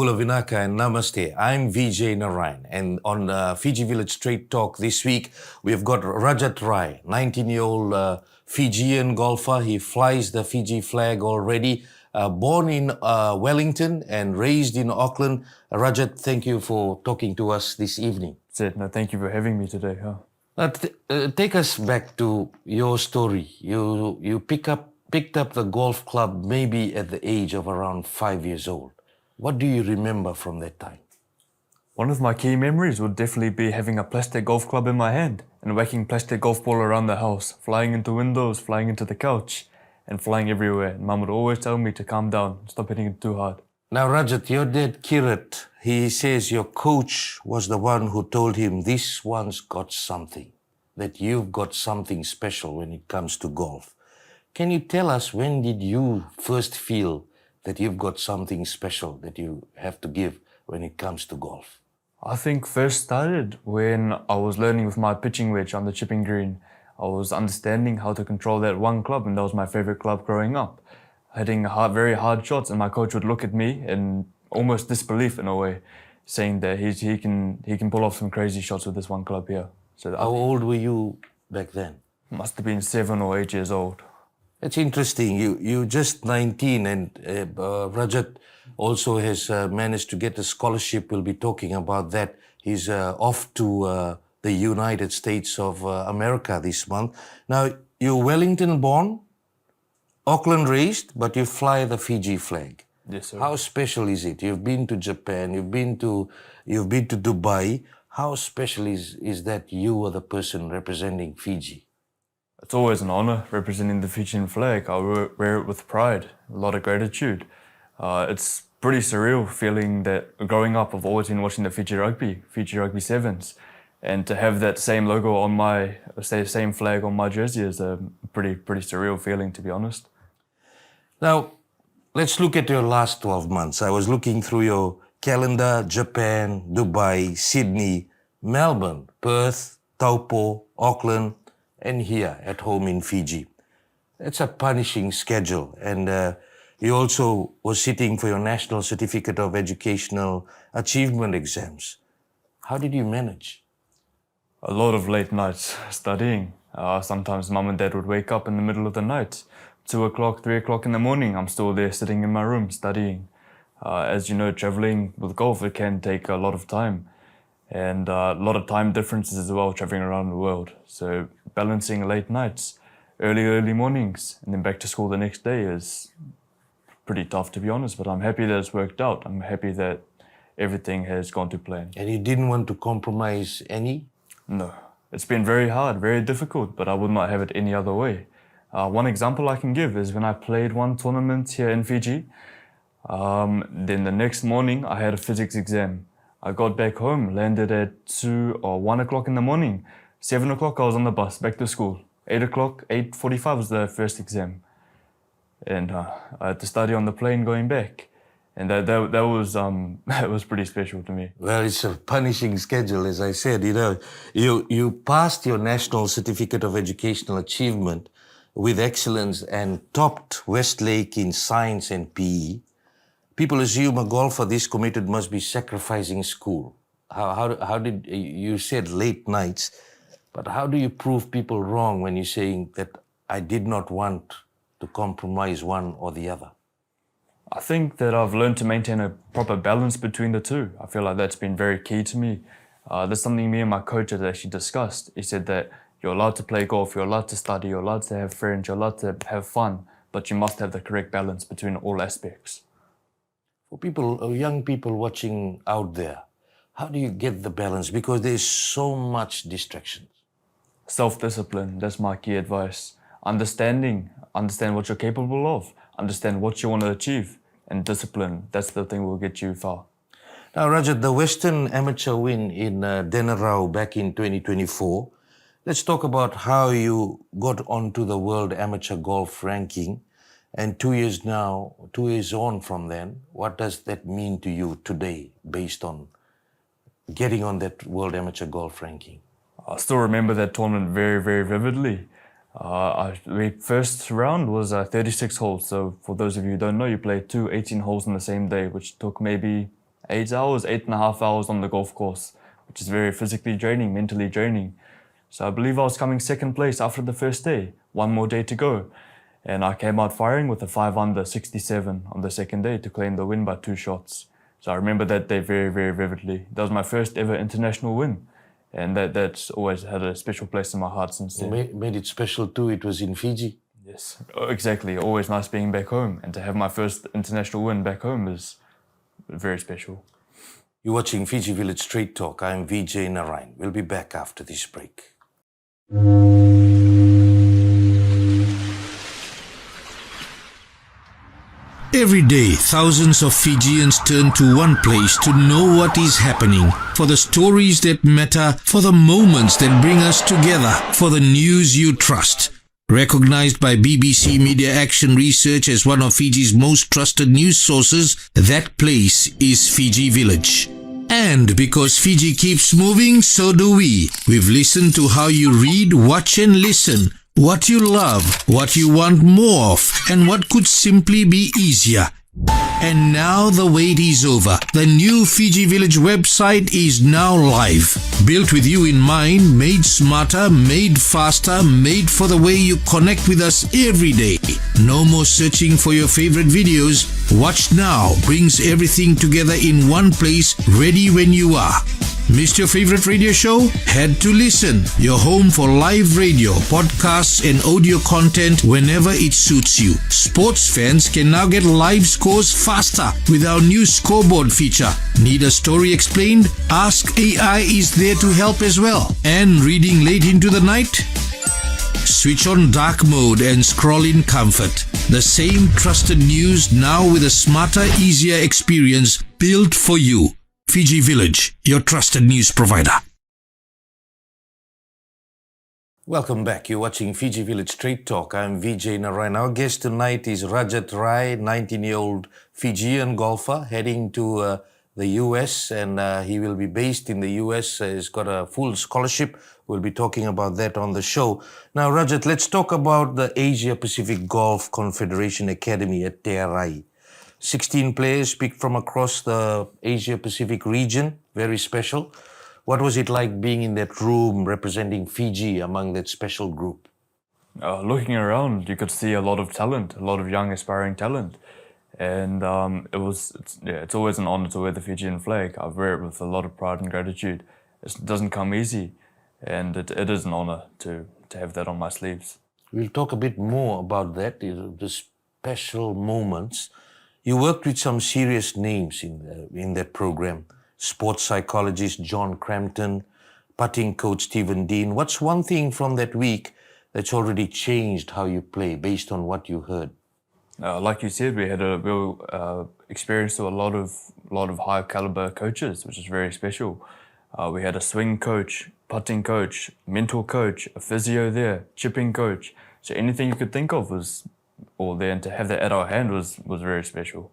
Kula Vinaka and Namaste. I'm Vijay Narayan, and on Fiji Village Straight Talk this week, we've got Rajat Rai, 19-year-old Fijian golfer. He flies the Fiji flag already. Born in Wellington and raised in Auckland. Rajat, thank you for talking to us this evening. No, thank you for having me today. Take us back to your story. You picked up the golf club maybe at the age of around 5 years old. What do you remember from that time? One of my key memories would definitely be having a plastic golf club in my hand and whacking plastic golf ball around the house, flying into windows, flying into the couch, and flying everywhere. And Mum would always tell me to calm down, stop hitting it too hard. Now, Rajat, your dad, Kirat, he says your coach was the one who told him this one's got something, that you've got something special when it comes to golf. Can you tell us, when did you first feel that you've got something special that you have to give when it comes to golf? I think first started when I was learning with my pitching wedge on the chipping green. I was understanding how to control that one club, and that was my favorite club growing up. Hitting very hard shots, and my coach would look at me in almost disbelief in a way, saying that he can pull off some crazy shots with this one club here. So how old were you back then? Must have been 7 or 8 years old. It's interesting. You're just 19, and Rajat also has managed to get a scholarship. We'll be talking about that. He's off to the United States of America this month. Now, you're Wellington born, Auckland raised, but you fly the Fiji flag. Yes, sir. How special is it? You've been to Japan, you've been to Dubai. How special is that you are the person representing Fiji? It's always an honor representing the Fijian flag. I wear it with pride, a lot of gratitude. It's pretty surreal feeling that growing up I've always been watching the Fiji Rugby Sevens, and to have that same logo on my, same flag on my jersey is a pretty surreal feeling, to be honest. Now, let's look at your last 12 months. I was looking through your calendar: Japan, Dubai, Sydney, Melbourne, Perth, Taupo, Auckland, and here at home in Fiji. It's a punishing schedule, and you also were sitting for your National Certificate of Educational Achievement exams. How did you manage? A lot of late nights studying. Sometimes Mum and Dad would wake up in the middle of the night, 2 o'clock, 3 o'clock in the morning. I'm still there sitting in my room studying. As you know, traveling with golf, it can take a lot of time, and a lot of time differences as well, traveling around the world. So balancing late nights, early mornings, and then back to school the next day is pretty tough, to be honest, but I'm happy that it's worked out. I'm happy that everything has gone to plan. And you didn't want to compromise any? No. It's been very hard, very difficult, but I would not have it any other way. One example I can give is when I played one tournament here in Fiji, then the next morning I had a physics exam. I got back home, landed at 2 or 1 o'clock in the morning. 7 o'clock I was on the bus, back to school. 8 o'clock, 8:45 was the first exam. And I had to study on the plane going back. And that was that was pretty special to me. Well, it's a punishing schedule, as I said. You passed your National Certificate of Educational Achievement with excellence and topped Westlake in science and PE. People assume a golfer this committed must be sacrificing school. How did you said late nights, but how do you prove people wrong when you're saying that I did not want to compromise one or the other? I think that I've learned to maintain a proper balance between the two. I feel like that's been very key to me. That's something me and my coach had actually discussed. He said that you're allowed to play golf, you're allowed to study, you're allowed to have friends, you're allowed to have fun, but you must have the correct balance between all aspects. For people, young people watching out there, how do you get the balance? Because there's so much distractions. Self-discipline, that's my key advice. Understand what you're capable of, understand what you want to achieve, and discipline, that's the thing will get you far. Now, Rajat, the Western Amateur win in Denarau back in 2024. Let's talk about how you got onto the World Amateur Golf ranking. And 2 years on from then, what does that mean to you today based on getting on that World Amateur Golf ranking? I still remember that tournament very, very vividly. The first round was 36 holes. So for those of you who don't know, you play 18 holes in the same day, which took maybe 8 hours, 8.5 hours on the golf course, which is very physically draining, mentally draining. So I believe I was coming second place after the first day, one more day to go. And I came out firing with a 5-under 67 on the second day to claim the win by 2 shots. So I remember that day very, very vividly. That was my first ever international win. And that's always had a special place in my heart since then. Made it special too. It was in Fiji. Yes, exactly. Always nice being back home. And to have my first international win back home is very special. You're watching Fiji Village Straight Talk. I'm Vijay Narayan. We'll be back after this break. Every day, thousands of Fijians turn to one place to know what is happening, for the stories that matter, for the moments that bring us together, for the news you trust. Recognized by BBC Media Action Research as one of Fiji's most trusted news sources, that place is Fiji Village. And because Fiji keeps moving, so do we. We've listened to how you read, watch and listen, what you love, what you want more of, and what could simply be easier. And now the wait is over. The new Fiji Village website is now live. Built with you in mind, made smarter, made faster, made for the way you connect with us every day. No more searching for your favorite videos. Watch Now brings everything together in one place, ready when you are. Missed your favorite radio show? Had to listen. Your home for live radio, podcasts and audio content whenever it suits you. Sports fans can now get live scores faster with our new scoreboard feature. Need a story explained? Ask AI is there to help as well. And reading late into the night? Switch on dark mode and scroll in comfort. The same trusted news now with a smarter, easier experience built for you. Fiji Village, your trusted news provider. Welcome back. You're watching Fiji Village Straight Talk. I'm Vijay Narayan. Our guest tonight is Rajat Rai, 19-year-old Fijian golfer heading to the US, and he will be based in the US. He's got a full scholarship. We'll be talking about that on the show. Now, Rajat, let's talk about the Asia Pacific Golf Confederation Academy at Te Arai. 16 players picked from across the Asia Pacific region. Very special. What was it like being in that room representing Fiji among that special group? Looking around, you could see a lot of talent, a lot of young aspiring talent. And it's always an honor to wear the Fijian flag. I wear it with a lot of pride and gratitude. It doesn't come easy, and it is an honor to have that on my sleeves. We'll talk a bit more about that, the special moments. You worked with some serious names in that program. Sports psychologist John Crampton, putting coach Stephen Dean. What's one thing from that week that's already changed how you play based on what you heard? Like you said, we had a real experience to a lot of high caliber coaches, which is very special. We had a swing coach, putting coach, mentor coach, a physio there, chipping coach. So anything you could think of was all there, and to have that at our hand was very special.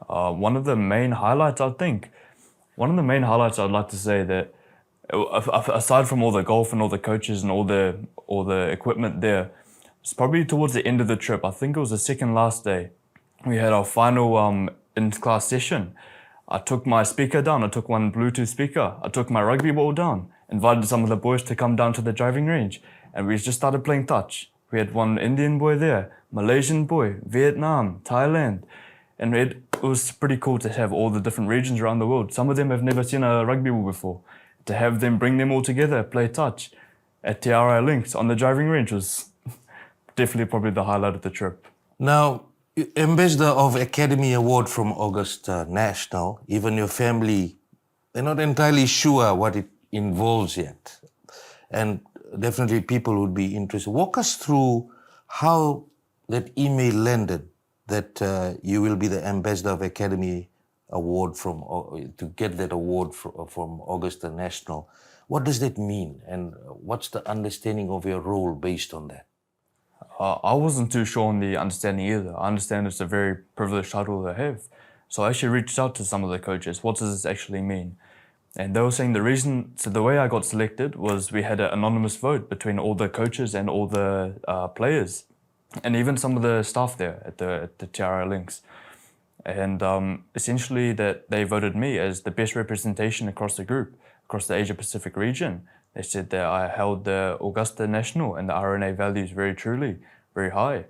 One of the main highlights I'd like to say that, aside from all the golf and all the coaches and all the equipment there, it's probably towards the end of the trip. I think it was the second last day. We had our final in-class session. I took my speaker down. I took one Bluetooth speaker. I took my rugby ball down. Invited some of the boys to come down to the driving range, and we just started playing touch. We had one Indian boy there, Malaysian boy, Vietnam, Thailand, and it was pretty cool to have all the different regions around the world. Some of them have never seen a rugby ball before. To have them bring them all together, play touch at Te Arai Links on the driving range was definitely probably the highlight of the trip. Now, Ambassador of Academy Award from Augusta National, even your family, they're not entirely sure what it involves yet. And definitely people would be interested. Walk us through how that email landed that you will be the Ambassador of Academy Award to get that award from Augusta National. What does that mean, and what's the understanding of your role based on that? I wasn't too sure on the understanding either. I understand it's a very privileged title to have. So I actually reached out to some of the coaches. What does this actually mean? And they were saying the way I got selected was we had an anonymous vote between all the coaches and all the players, and even some of the staff there at the Te Arai Links. And essentially that they voted me as the best representation across the group, across the Asia Pacific region. They said that I held the Augusta National and the RNA values very truly, very high.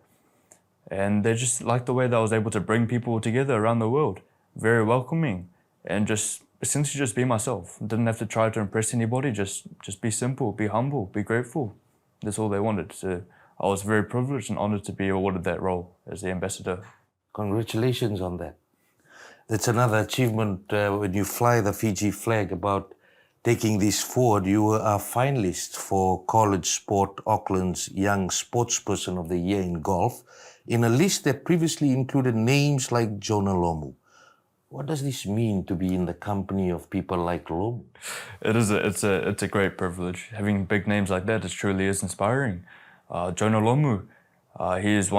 And they just liked the way that I was able to bring people together around the world, very welcoming, and just essentially just be myself. Didn't have to try to impress anybody, just be simple, be humble, be grateful. That's all they wanted. So I was very privileged and honored to be awarded that role as the ambassador. Congratulations on that. That's another achievement when you fly the Fiji flag about taking this forward. You were a finalist for College Sport Auckland's Young Sportsperson of the Year in golf in a list that previously included names like Jonah Lomu. What does this mean to be in the company of people like Lomu? It's a great privilege. Having big names like that, it truly is inspiring. Jonah Lomu, he is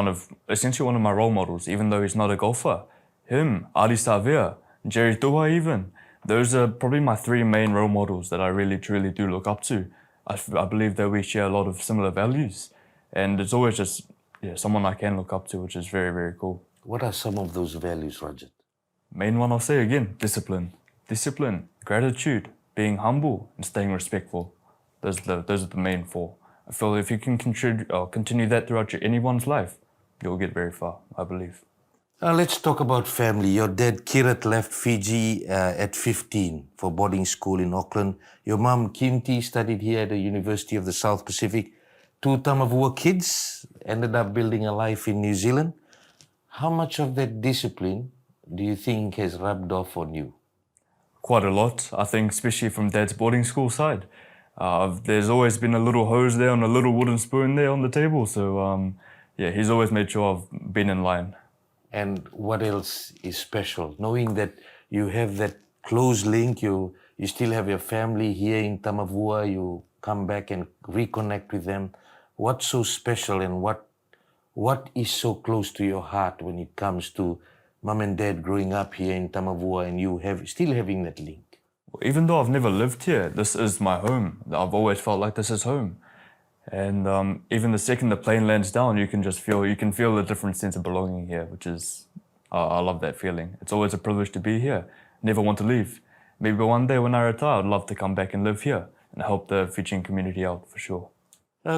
essentially one of my role models, even though he's not a golfer. Him, Ari Savea, Jerry Tua even. Those are probably my three main role models that I really truly do look up to. I believe that we share a lot of similar values, and it's always just someone I can look up to, which is very, very cool. What are some of those values, Rajat? Main one I'll say again, discipline. Discipline, gratitude, being humble, and staying respectful. Those are the main four. I feel if you can continue that throughout anyone's life, you'll get very far, I believe. Let's talk about family. Your dad, Kirat, left Fiji at 15 for boarding school in Auckland. Your mum, Kimti, studied here at the University of the South Pacific. Two Tamavua kids ended up building a life in New Zealand. How much of that discipline do you think has rubbed off on you? Quite a lot, I think, especially from Dad's boarding school side. There's always been a little hose there and a little wooden spoon there on the table. So, he's always made sure I've been in line. And what else is special? Knowing that you have that close link, you still have your family here in Tamavua, you come back and reconnect with them. What's so special and what is so close to your heart when it comes to mom and dad growing up here in Tamavua and you still having that link? Even though I've never lived here, this is my home. I've always felt like this is home. And even the second the plane lands down, you can feel a different sense of belonging here, which is, I love that feeling. It's always a privilege to be here. Never want to leave. Maybe one day when I retire, I'd love to come back and live here and help the Fijian community out for sure.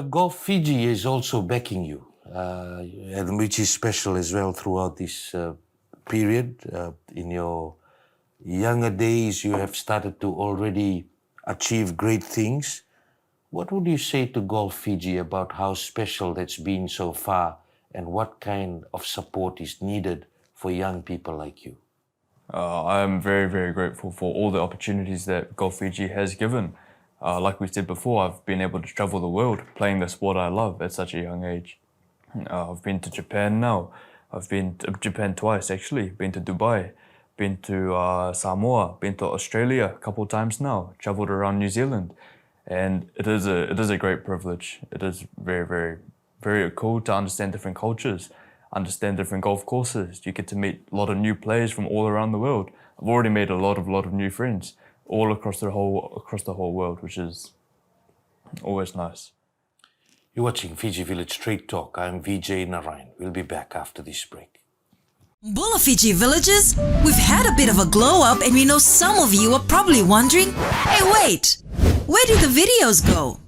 Golf Fiji is also backing you, and which is special as well throughout this period. In your younger days, you have started to already achieve great things. What would you say to Golf Fiji about how special that's been so far and what kind of support is needed for young people like you? I am very, very grateful for all the opportunities that Golf Fiji has given. Like we said before, I've been able to travel the world playing the sport I love at such a young age. I've been to Japan now. I've been to Japan twice actually. Been to Dubai, been to Samoa, been to Australia a couple of times now. Traveled around New Zealand. And it is a great privilege. It is very, very, very cool to understand different cultures, understand different golf courses. You get to meet a lot of new players from all around the world. I've already made a lot of new friends all across the whole world, which is always nice. You're watching Fiji Village Straight Talk. I'm Vijay Narayan. We'll be back after this break. Bulla Fiji villagers, we've had a bit of a glow up and we know some of you are probably wondering, hey wait, where did the videos go?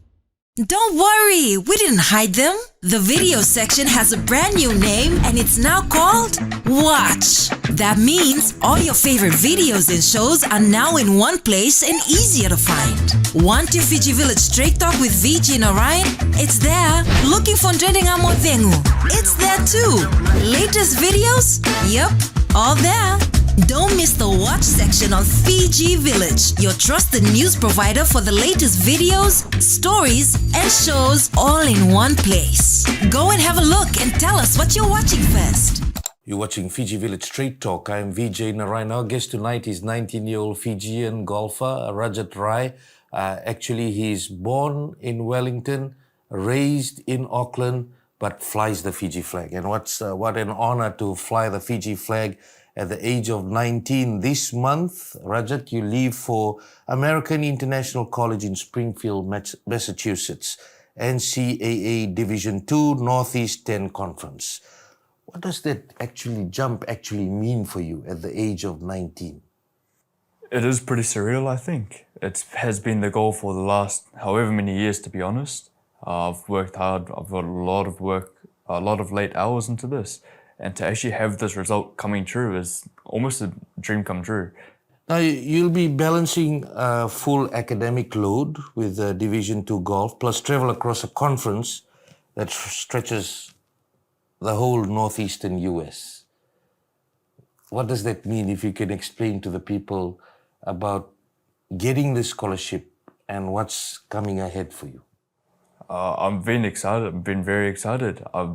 Don't worry, we didn't hide them. The video section has a brand new name and it's now called Watch. That means all your favorite videos and shows are now in one place and easier to find. Want your Fiji Village Straight Talk with Vijay Narayan? It's there. Looking for Ndrending Amo Vengu? It's there too. Latest videos? Yep, all there. Don't miss the Watch section on Fiji Village, your trusted news provider for the latest videos, stories, and shows all in one place. Go and have a look and tell us what you're watching first. You're watching Fiji Village Straight Talk. I'm Vijay Narayan. Our guest tonight is 19-year-old Fijian golfer Rajat Rai. Actually, he's born in Wellington, raised in Auckland, but flies the Fiji flag. And what an honor to fly the Fiji flag at the age of 19 this month. Rajat, you leave for American International College in Springfield, Massachusetts, NCAA Division II Northeast 10 Conference. What does that jump actually mean for you at the age of 19? It is pretty surreal, I think. It has been the goal for the last however many years, to be honest. I've worked hard, I've got a lot of work, a lot of late hours into this. And to actually have this result coming true is almost a dream come true. Now, you'll be balancing a full academic load with Division 2 golf, plus travel across a conference that stretches the whole northeastern US. What does that mean, if you can explain to the people about getting this scholarship and what's coming ahead for you? I've been excited, I've been very excited. I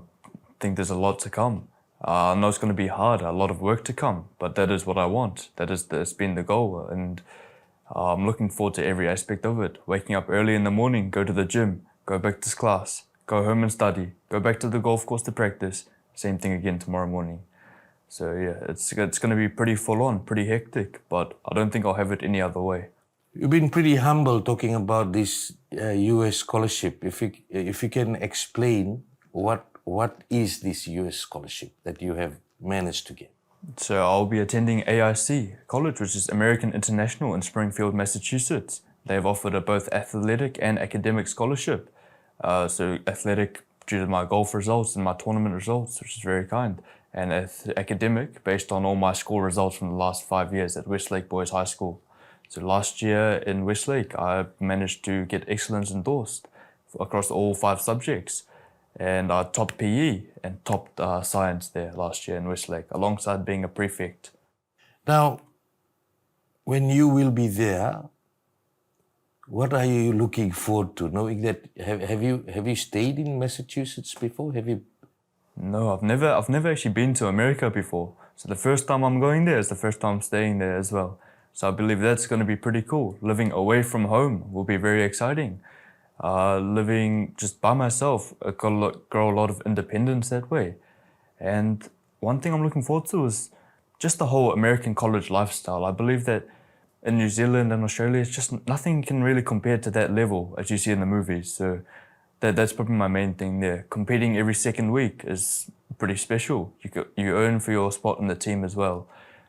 think there's a lot to come. I know it's going to be hard, a lot of work to come, but that is what I want. That's been the goal, and I'm looking forward to every aspect of it. Waking up early in the morning, go to the gym, go back to class, go home and study, go back to the golf course to practice. Same thing again tomorrow morning. So yeah, it's going to be pretty full on, pretty hectic, but I don't think I'll have it any other way. You've been pretty humble talking about this US scholarship. If you can explain what is this US scholarship that you have managed to get? So I'll be attending AIC College, which is American International in Springfield, Massachusetts. They've offered a both athletic and academic scholarship. So athletic due to my golf results and my tournament results, which is very kind. And academic based on all my school results from the last 5 years at Westlake Boys High School. So last year in Westlake, I managed to get excellence endorsed across all 5 subjects. And I topped PE and topped science there last year in Westlake, alongside being a prefect. Now, when you will be there, what are you looking forward to? Knowing that, have you stayed in Massachusetts before? Have you? No, I've never actually been to America before. So the first time I'm going there is the first time I'm staying there as well. So I believe that's going to be pretty cool. Living away from home will be very exciting. Living just by myself, I grow a lot of independence that way. And one thing I'm looking forward to is just the whole American college lifestyle. I believe that in New Zealand and Australia, it's just nothing can really compare to that level as you see in the movies. So that's probably my main thing there. Competing every second week is pretty special. You earn for your spot in the team as well.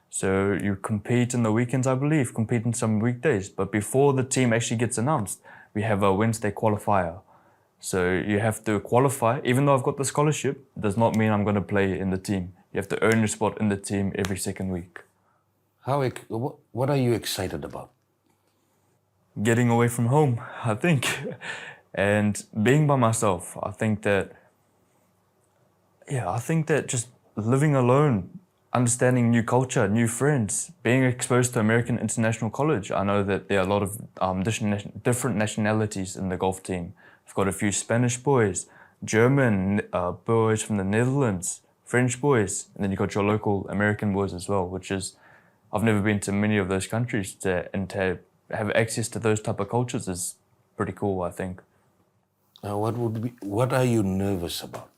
So you compete in the weekends, I believe, compete in some weekdays. But before the team actually gets announced, we have a Wednesday qualifier. So you have to qualify. Even though I've got the scholarship, does not mean I'm going to play in the team. You have to earn your spot in the team every second week. What are you excited about? Getting away from home, I think. And being by myself. I think that just living alone, understanding new culture, new friends, being exposed to American International College. I know that there are a lot of different nationalities in the golf team. I've got a few Spanish boys, German boys from the Netherlands, French boys, and then you've got your local American boys as well, which is, I've never been to many of those countries, and to have access to those type of cultures is pretty cool, I think. Now, what are you nervous about?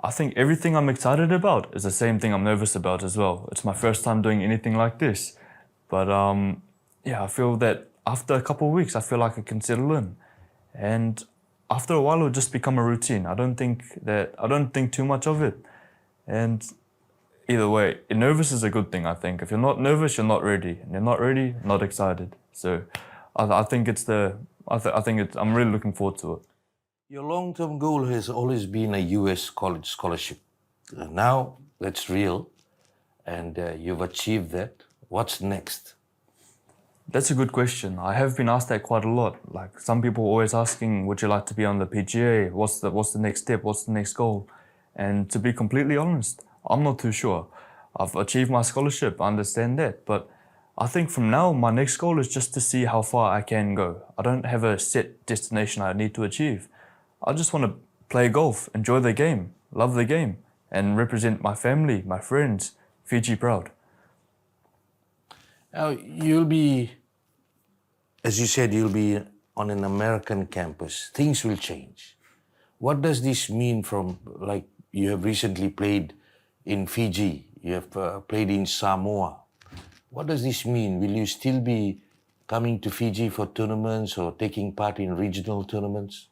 I think everything I'm excited about is the same thing I'm nervous about as well. It's my first time doing anything like this. But I feel that after a couple of weeks, I feel like I can settle in. And after a while, it'll just become a routine. I don't think too much of it. And either way, nervous is a good thing, I think. If you're not nervous, you're not ready. And you're not ready, not excited. So I think I'm really looking forward to it. Your long-term goal has always been a US college scholarship. Now that's real, and you've achieved that. What's next? That's a good question. I have been asked that quite a lot. Like, some people are always asking, would you like to be on the PGA? What's the next step? What's the next goal? And to be completely honest, I'm not too sure. I've achieved my scholarship, I understand that, but I think from now, my next goal is just to see how far I can go. I don't have a set destination I need to achieve. I just want to play golf, enjoy the game, love the game, and represent my family, my friends, Fiji proud. Now, you'll be, as you said, you'll be on an American campus. Things will change. What does this mean from, like, you have recently played in Fiji, you have played in Samoa. What does this mean? Will you still be coming to Fiji for tournaments or taking part in regional tournaments?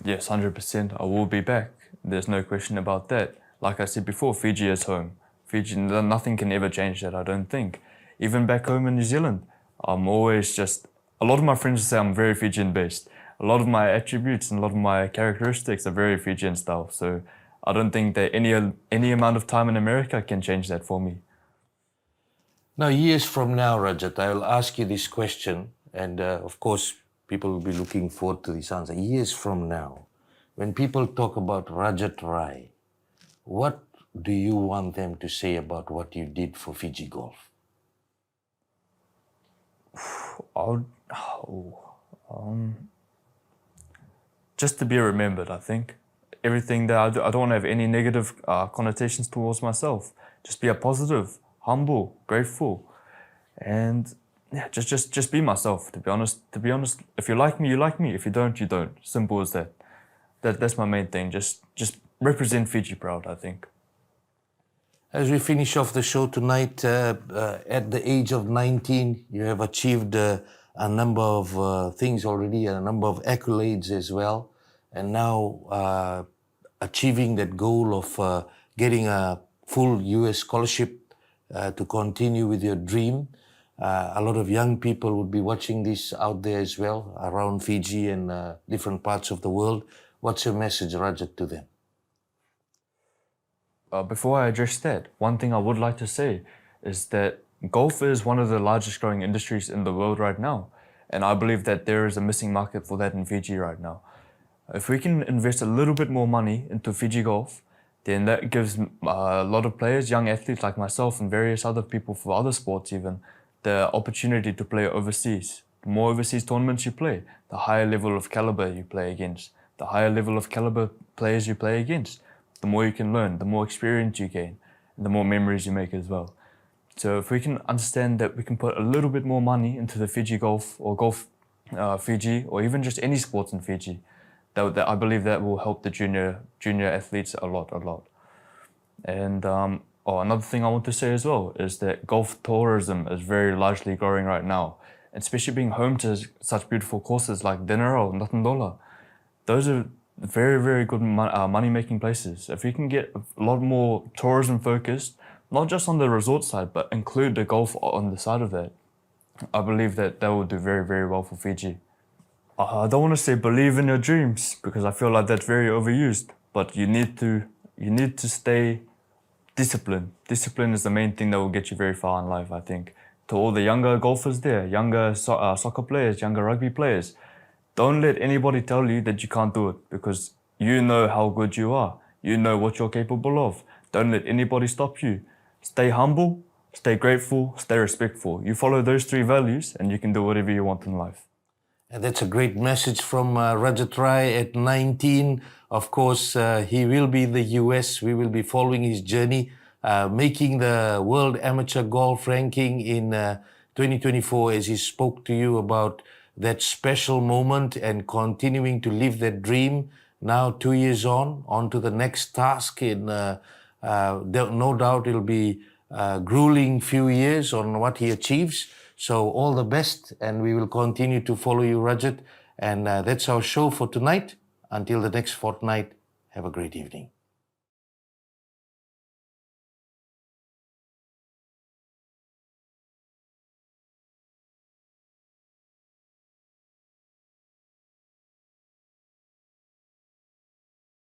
Yes, 100%. I will be back. There's no question about that. Like I said before, Fiji is home. Fiji, nothing can ever change that, I don't think. Even back home in New Zealand, I'm always just, a lot of my friends say I'm very Fijian based. A lot of my attributes and a lot of my characteristics are very Fijian style. So I don't think that any amount of time in America can change that for me. Now, years from now, Rajat, I will ask you this question, and of course, people will be looking forward to this answer. Years from now, when people talk about Rajat Rai, what do you want them to say about what you did for Fiji golf? Just to be remembered, I think. Everything that I do, I don't want to have any negative connotations towards myself. Just be a positive, humble, grateful, and yeah, just be myself. To be honest, if you like me, you like me. If you don't, you don't. Simple as that. That's my main thing. Just represent Fiji proud, I think. As we finish off the show tonight, at the age of 19, you have achieved a number of things already, a number of accolades as well, and now achieving that goal of getting a full US scholarship to continue with your dream. A lot of young people would be watching this out there as well, around Fiji and different parts of the world. What's your message, Rajat, to them? Before I address that, one thing I would like to say is that golf is one of the largest growing industries in the world right now. And I believe that there is a missing market for that in Fiji right now. If we can invest a little bit more money into Fiji golf, then that gives a lot of players, young athletes like myself and various other people for other sports even, the opportunity to play overseas. The more overseas tournaments you play, the higher level of caliber you play against. The higher level of caliber players you play against, the more you can learn, the more experience you gain, and the more memories you make as well. So if we can understand that we can put a little bit more money into the Fiji golf or golf Fiji, or even just any sports in Fiji, that I believe that will help the junior athletes a lot. And another thing I want to say as well is that golf tourism is very largely growing right now, and especially being home to such beautiful courses like Denarau, Natandola. Those are very, very good money-making places. If we can get a lot more tourism focused, not just on the resort side, but include the golf on the side of that, I believe that will do very, very well for Fiji. I don't want to say believe in your dreams, because I feel like that's very overused, but you need to stay disciplined. Discipline is the main thing that will get you very far in life, I think. To all the younger golfers there, younger soccer players, younger rugby players, don't let anybody tell you that you can't do it, because you know how good you are. You know what you're capable of. Don't let anybody stop you. Stay humble, stay grateful, stay respectful. You follow those three values and you can do whatever you want in life. And that's a great message from Rajat Rai at 19. Of course, he will be in the US. We will be following his journey, making the World Amateur Golf Ranking in 2024, as he spoke to you about that special moment and continuing to live that dream. Now, 2 years on to the next task. No doubt it'll be a grueling few years on what he achieves. So all the best, and we will continue to follow you, Rajat. And that's our show for tonight. Until the next fortnight, have a great evening.